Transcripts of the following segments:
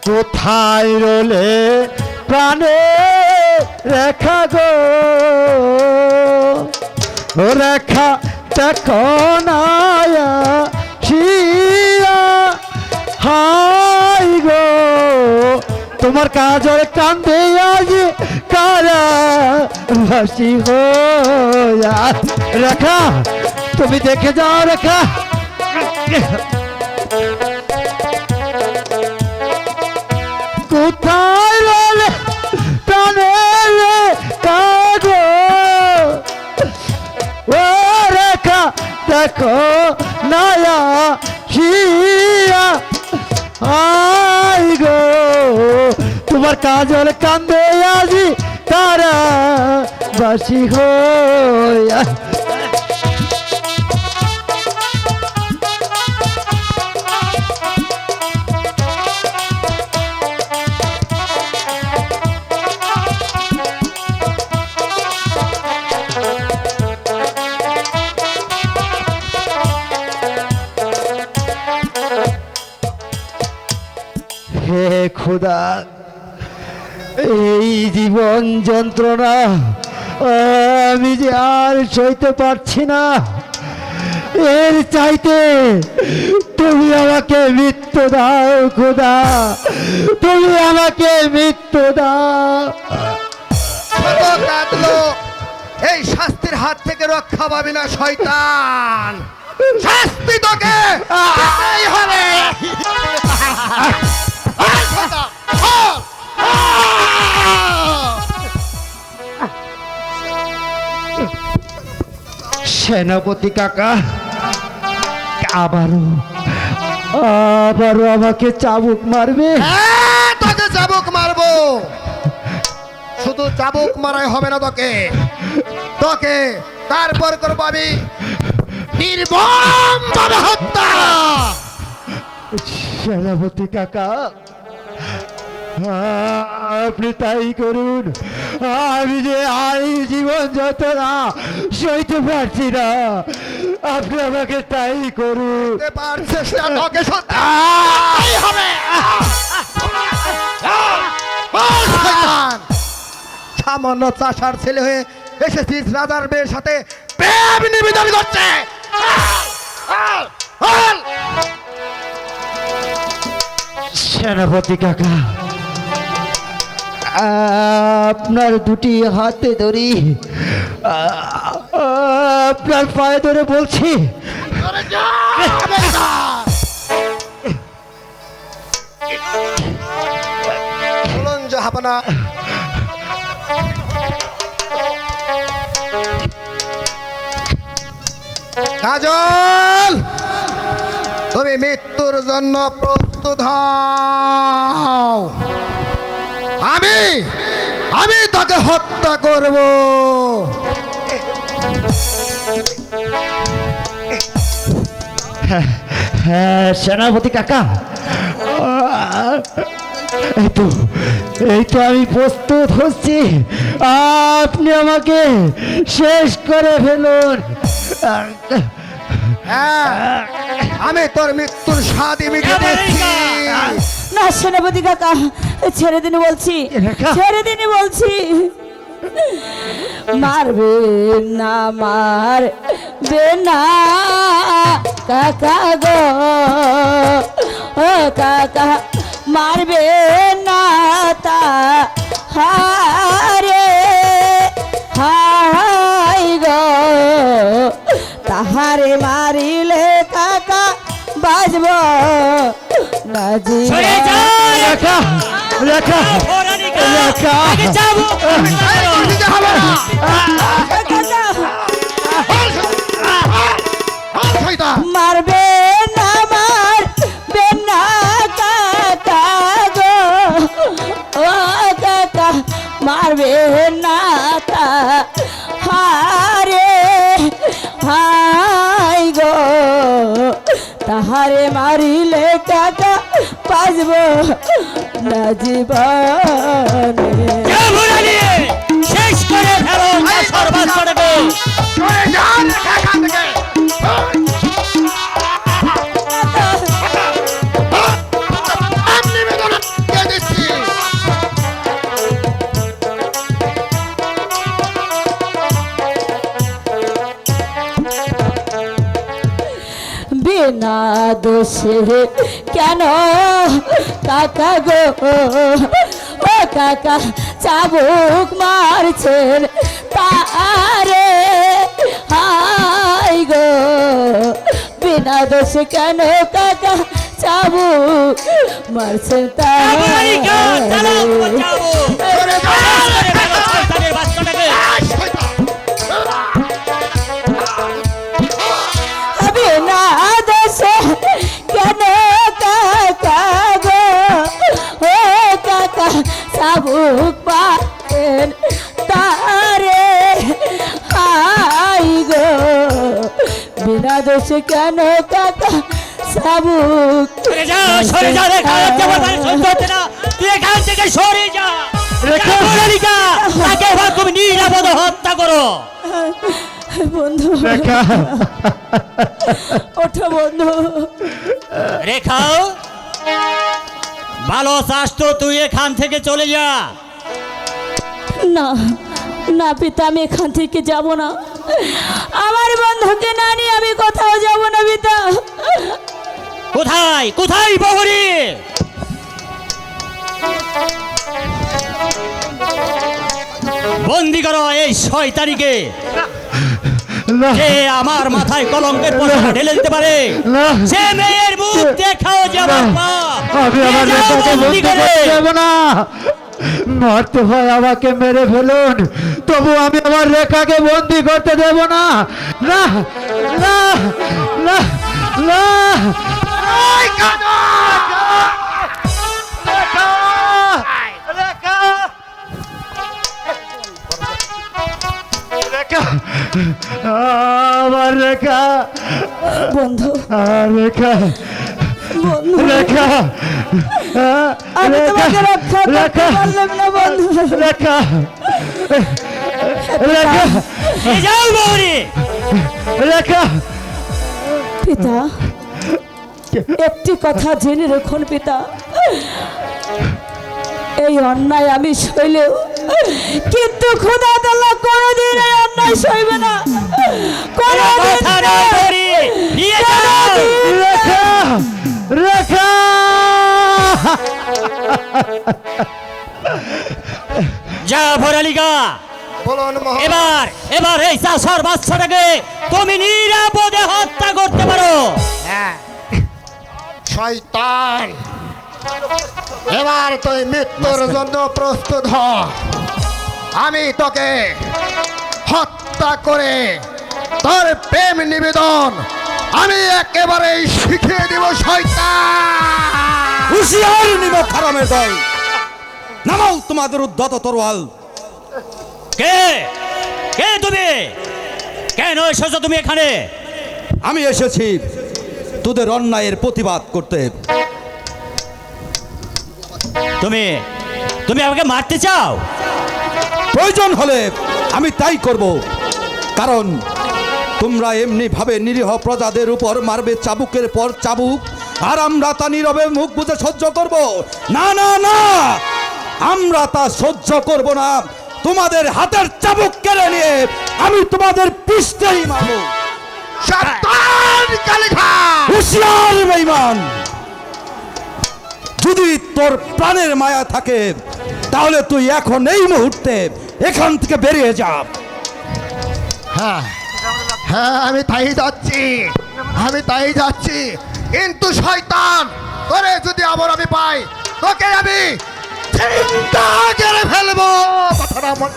কোথায় রলে প্রাণে রেখা গো ও রেখা দেখো নায়া শিয়া হাই গো তোমার কাজের কান্দে আজ কারা ভাসি হইয়া রেখা তুমি দেখে যাও রেখা কোথায় রলে প্রাণে কাগো ও রেখা দেখো নয়া শিয়া আই গো তোমার কাজল কান্দে আজি তারা বাসি হইয়া হে খোদা এই জীবন যন্ত্রণা আমি যে আর সইতে পারছি না এর চাইতে তুমি আমাকে মৃত্যু দাও খোদা তুমি আমাকে মৃত্যু দাও কাঁদলো এই শাস্তির হাত থেকে রক্ষা পাবি না শয়তান শাস্তি তোকে পেতেই হবে সেনাপতি কাকা আবারও আমাকে চাবুক মারবে তোকে চাবুক মারবো শুধু চাবুক মারাই হবে না তোকে তোকে তারপর করবো আমি নির্মম ভাবে হত্যা সেনাপতি কাকা আপনি তাই করুন আমি যে আর জীবন যত না সইতে পারছি না আপনি আমাকে তাই করুন পারছিস না তোকে সত্যি হবে সামান্য চাষার ছেলে হয়ে এসেছিস রাজার মেয়ের সাথে প্রেম নিবেদন করছে সেনাপতি কাকা আপনার দুটি হাতে ধরি আপনার পায়ে ধরে বলছি বলুন জাহাপনা কাজল তুমি মৃত্যুর জন্য প্রস্তুত হও আমি তাকে হত্যা করব হ্যাঁ সেনাপতি কাকা এই তো আমি প্রস্তুত হচ্ছি আপনি আমাকে শেষ করে ফেলুন আমি তোর মৃত্যুর স্বাদ মিটে দিচ্ছি না সেনাপতি কাকা ছেড়ে দিন বলছি ছেড়ে দিন বলছি মারবে না মারবে না কাকা গো ও কাকা মারবে না তা হারে হাই গো তাহারে মারিলে কাকা বাজব না রেখা রেখা রেখা মারবে না মারবে না কাকা গো ও কাকা মারবে না তা হারে হাই গো তাহারে মারিলে কাকা বাজব না জীবনে শেষ করে ফেলো সর্বস্ব বিনা দোষে কেন কাকা গো ও কাকা চাবুক মারছেন তারে হাই গো বিনা দোষে কেন কাকা চাবুক মারছেন আমেরিকা, চালো, তারে যাবো। সরে যাও। শেষ করে ফেলো শয়তানের বাচ্চাটাকে। বিনা দোষে কেন কাকা গো ও কাকা চাবুক মারছেন তারে হাই গো বিনা দোষে কেন কাকা চাবুক সরে যা রেখা, যাবার মানে সহ্য হচ্ছে না। তুই এখান থেকে সরে যা। রেখা। আমেরিকা, তাকে এবার তুমি নিরাপদে হত্যা করো। বন্ধু রেখা ওঠো বন্ধু রেখা, ভালো চাস তো তুই এখান থেকে চলে যা। না না পিতা আমি এখান থেকে যাব না আমার বন্ধুকে না নিয়ে আমি কোথাও যাব না পিতা কোথায় কোথায় বহরি? বন্দি করো এই শয়তানিকে, না যে আমার মাথায় কলঙ্কের পশরা ঢেলে দিতে পারে। না। সে মেয়ের মুখ দেখাও যে আমার পাপ। আমি আমার নিয়ে যাও রেখাকে বন্দি বন্দি করে। করতে দেব না মারতে হয় আমাকে মেরে ফেলুন তবু আমি আমার রেখাকে বন্দি করতে দেব না না না না না এই কাকা! রেখা! রেখা! রেখা! আমার রেখা বন্ধু রেখা বন্ধু রেখা আমি তোমাকে রক্ষা করতে পারলাম না বন্ধু রেখা রেখা নিয়ে যাও বহরি। রেখা পিতা একটি কথা জেনে রাখুন পিতা এই অন্যায় আমি সইলেও কিন্তু খোদা তাআলা কোনোদিন এই অন্যায় সইবে না কোনোদিন কথা না। নয় বহরি, নিয়ে যাও। রেখা রেখা যা ভরালিকা, বলুন মহারাজ। এবার এবার এই চাষার বাচ্চাটাকে তুমি নিরাপদে হত্যা করতে পারো। হ্যাঁ। শয়তান এবার তুই মৃত্যুর জন্য প্রস্তুত হ আমি তোকে হত্যা করে তোর প্রেম নিবেদন আমি একেবারে শিখিয়ে দিব শয়তান হুশিয়ার নিমক হারামের দল, নামাও তোমাদের উদ্ধত তরোয়াল। কে কে তুমি? কেন এসেছো তুমি এখানে? আমি এসেছি তোদের অন্যায়ের প্রতিবাদ করতে। তুমি তুমি আমাকে মারতে চাও? প্রয়োজন হলে আমি তাই করব, কারণ তোমরা এমনি ভাবে নিরীহ প্রজাদের উপর মারবে চাবুকের পর চাবুক, আর আমরা তা নীরবে মুখ বুজে সহ্য করব না। না না, আমরা তা সহ্য করব না। তোমাদের হাতের চাবুক কেড়ে নিয়ে আমি তোমাদের পিষ্টেই মারব। শয়তান কালিখা হুশিয়ার বেঈমান, যদি তোর প্রাণের মায়া থাকে তাহলে তুই এখন এই মুহূর্তে এখান থেকে বেরিয়ে যা। হ্যাঁ হ্যাঁ আমি তাই যাচ্ছি কিন্তু শয়তান তোরে যদি আবার আমি পাই তোকে আমি চিন্তা করে ফেলবো কথাটা মনে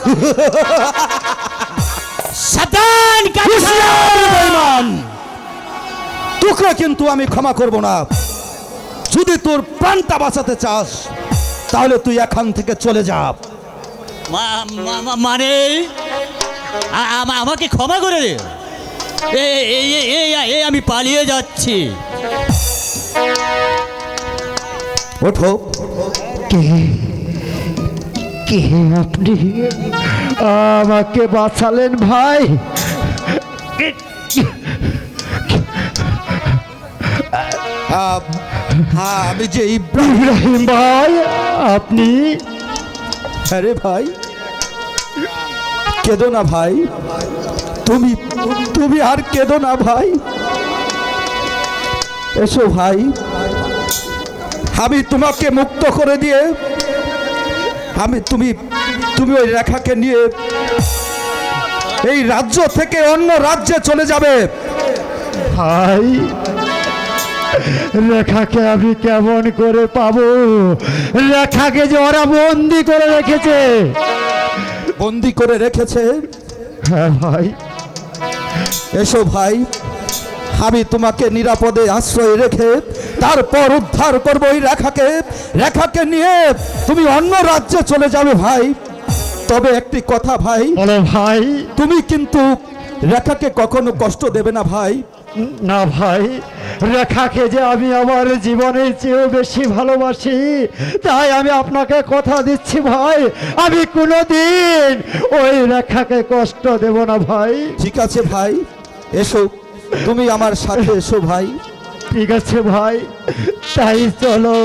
শয়তান হুশিয়ার বেঈমান, তোকে কিন্তু আমি ক্ষমা করব না। যদি তোর প্রাণটা বাঁচাতে চাস তাহলে তুই এখান থেকে চলে যা। মানে আমাকে ক্ষমা করে দে। এই আমি পালিয়ে যাচ্ছি। ওঠো। কে কে আপনি আমাকে বাঁচালেন ভাই হ্যাঁ, আমি যে ইব্রাহিম। ইব্রাহিম ভাই আপনি আরে ভাই, কেঁদো না ভাই, তুমি তুমি আর কেঁদো না ভাই। এসো ভাই, আমি তোমাকে মুক্ত করে দিয়ে তুমি ওই রেখাকে নিয়ে এই রাজ্য থেকে অন্য রাজ্যে চলে যাবে। ভাই, রেখাকে আমি কেমন করে পাবো? রেখাকে যে ওরা বন্দি করে রেখেছে। বন্দি করে রেখেছে? হ্যাঁ ভাই। এসো ভাই, আমি তোমাকে নিরাপদে আশ্রয় রেখে তারপর উদ্ধার করবো এই রেখাকে নিয়ে তুমি অন্য রাজ্যে চলে যাবে ভাই। তবে একটি কথা ভাই, বলো ভাই। তুমি কিন্তু রেখাকে কখনো কষ্ট দেবে না ভাই। না ভাই, রেখাকে যে আমি আমার জীবনের চেয়েও বেশি ভালোবাসি, তাই আমি আপনাকে কথা দিচ্ছি ভাই, আমি কোনোদিন ওই রেখাকে কষ্ট দেব না ভাই। ঠিক আছে ভাই, এসো, তুমি আমার সাথে এসো ভাই। ঠিক আছে ভাই, তাই চলো।